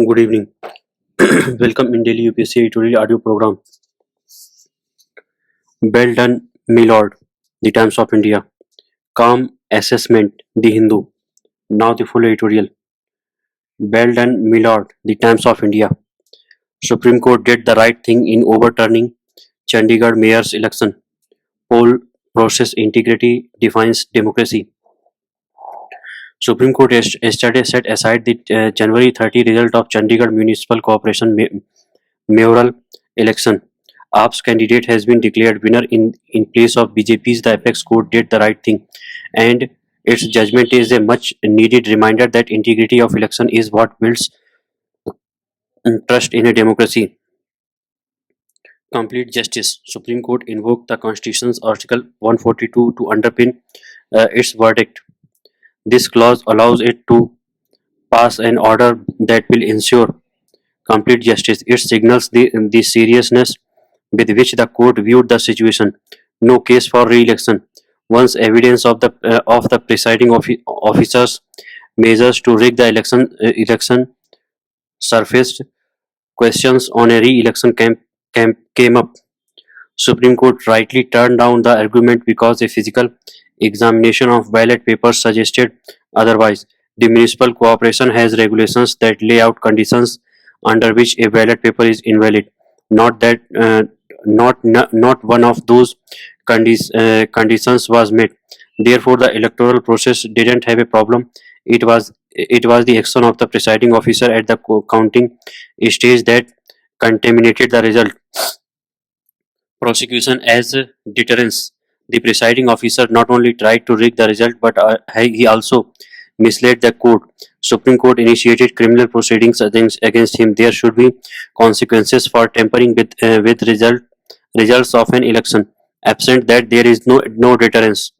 Good evening. Welcome in Daily UPSC Editorial audio program. Well done, my lord. The Times of India. Calm assessment. The Hindu. Now the full editorial. Well done, my lord. The Times of India. Supreme Court did the right thing in overturning Chandigarh mayor's election. Poll process integrity defines democracy. Supreme Court yesterday set aside the January 30 result of Chandigarh Municipal Corporation mayoral election. Upsc candidate has been declared winner in place of BJP's. The apex court did the right thing, and its judgment is a much needed reminder that integrity of election is what builds trust in a democracy. Complete justice. Supreme Court invoked the Constitution's Article 142 to underpin its verdict. This clause allows it to pass an order that will ensure complete justice. It signals the seriousness with which the court viewed the situation. No case for re-election. Once evidence of the presiding officer's measures to rig the election surfaced, questions on a re-election came up. Supreme Court rightly turned down the argument because a physical examination of ballot papers suggested otherwise. The municipal corporation has regulations that lay out conditions under which a ballot paper is invalid. Not that not one of those conditions was met. Therefore, the electoral process didn't have a problem. It was the action of the presiding officer at the counting stage that contaminated the result. Prosecution as deterrence. The presiding officer not only tried to rig the result, but he also misled the court. Supreme Court initiated criminal proceedings against him. There should be consequences for tampering with results of an election. Absent that, there is no deterrence.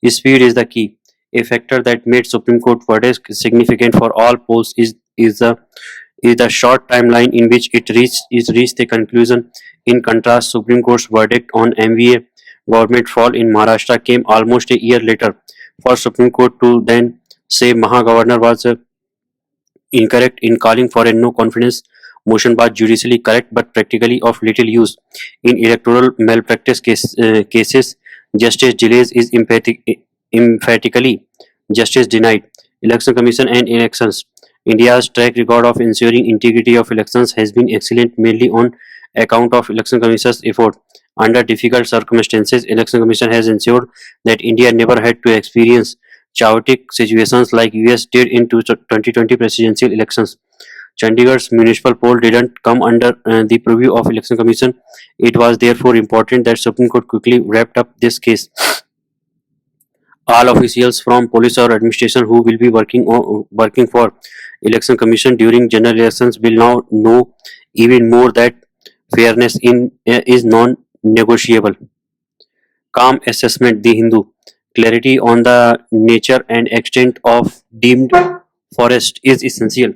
Speed is the key. A factor that made Supreme Court verdict significant for all polls is the short timeline in which it reached a conclusion. In contrast, Supreme Court's verdict on MVA government fall in Maharashtra came almost a year later. For Supreme Court to then say Maha Governor was incorrect in calling for a no confidence motion was judicially correct but practically of little use. In electoral malpractice cases, justice delays is emphatically justice denied. Election Commission and elections. India's track record of ensuring integrity of elections has been excellent, mainly on account of Election Commission's effort. Under difficult circumstances, Election Commission has ensured that India never had to experience chaotic situations like US did in 2020 presidential elections. Chandigarh's municipal poll didn't come under the purview of Election Commission. It was therefore important that Supreme Court quickly wrapped up this case. All officials from police or administration who will be working for Election Commission during general elections will now know even more that fairness is non-negotiable. Calm assessment. The Hindu. Clarity on the nature and extent of deemed forest is essential.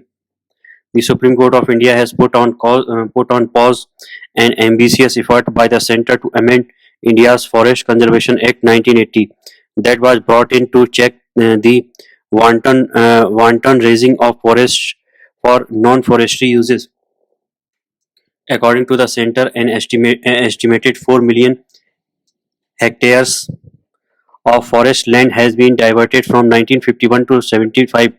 The Supreme Court of India has put on pause an ambitious effort by the centre to amend India's Forest Conservation Act 1980 that was brought in to check the wanton razing of forests for non-forestry uses. According to the centre, an estimated 4 million hectares of forest land has been diverted from 1951 to 75.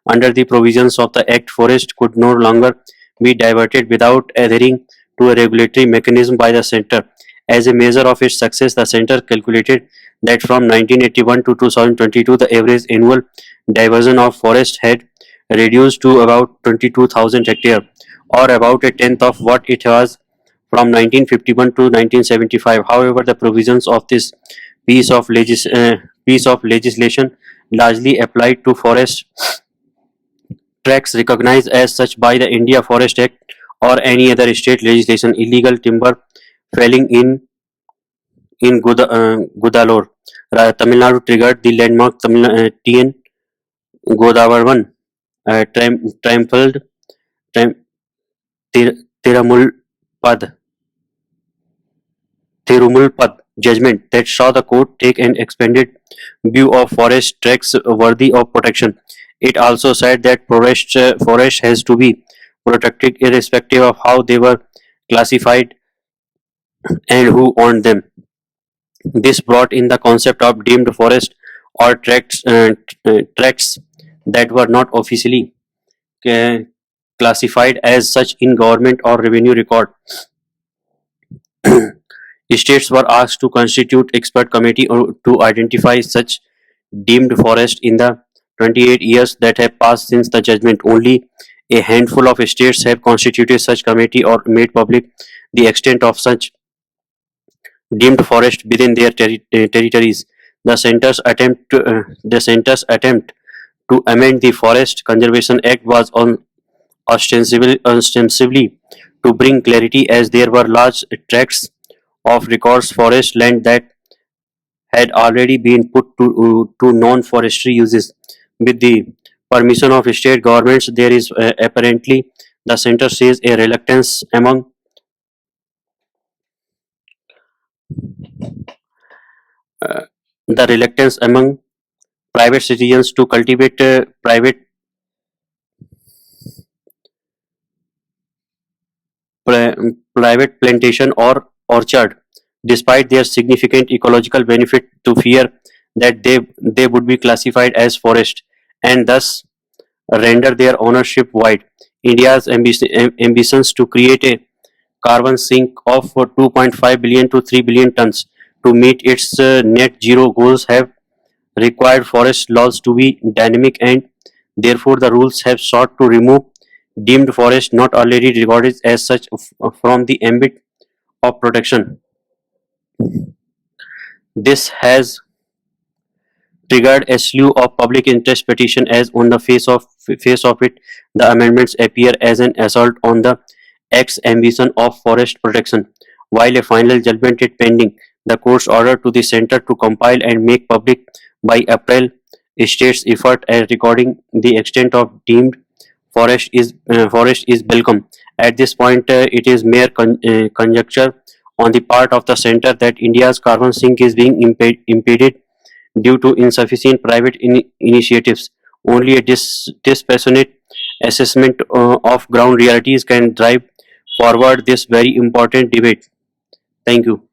Under the provisions of the Act, forest could no longer be diverted without adhering to a regulatory mechanism by the centre. As a measure of its success, the centre calculated that from 1981 to 2022, the average annual diversion of forest had reduced to about 22,000 hectares, or about a tenth of what it was from 1951 to 1975. However, the provisions of this piece of legislation largely applied to forest tracts recognized as such by the India Forest Act or any other state legislation. Illegal timber felling in Gudalore, Tamil Nadu triggered the landmark TN Godavarman trampled Tirumulpad Thirumulpad judgment that saw the court take an expanded view of forest tracts worthy of protection. It also said that forest has to be protected irrespective of how they were classified and who owned them. This brought in the concept of deemed forest or tracts that were not officially uh, classified as such in government or revenue record. States were asked to constitute expert committee to identify such deemed forest. In the 28 years that have passed since the judgment, only a handful of states have constituted such committee or made public the extent of such deemed forest within their territories. The center's attempt to amend the Forest Conservation Act was on ostensibly to bring clarity, as there were large tracts of records forest land that had already been put to non-forestry uses. With the permission of state governments, there is apparently, the center says, a reluctance among uh, private citizens to cultivate private plantation or orchard, despite their significant ecological benefit, to fear that they would be classified as forest and thus render their ownership void. India's ambitions to create a carbon sink of 2.5 billion to 3 billion tons to meet its net zero goals have required forest laws to be dynamic, and therefore the rules have sought to remove deemed forest not already regarded as such from the ambit of protection. This has triggered a slew of public interest petitions, as on the face of it the amendments appear as an assault on the Act's ambition of forest protection. While a final judgment is pending, the court's order to the centre to compile and make public by April states' effort at recording the extent of deemed forest is welcome. At this point, it is mere conjecture on the part of the centre that India's carbon sink is being impeded due to insufficient private initiatives. Only a dispassionate assessment of ground realities can drive forward this very important debate. Thank you.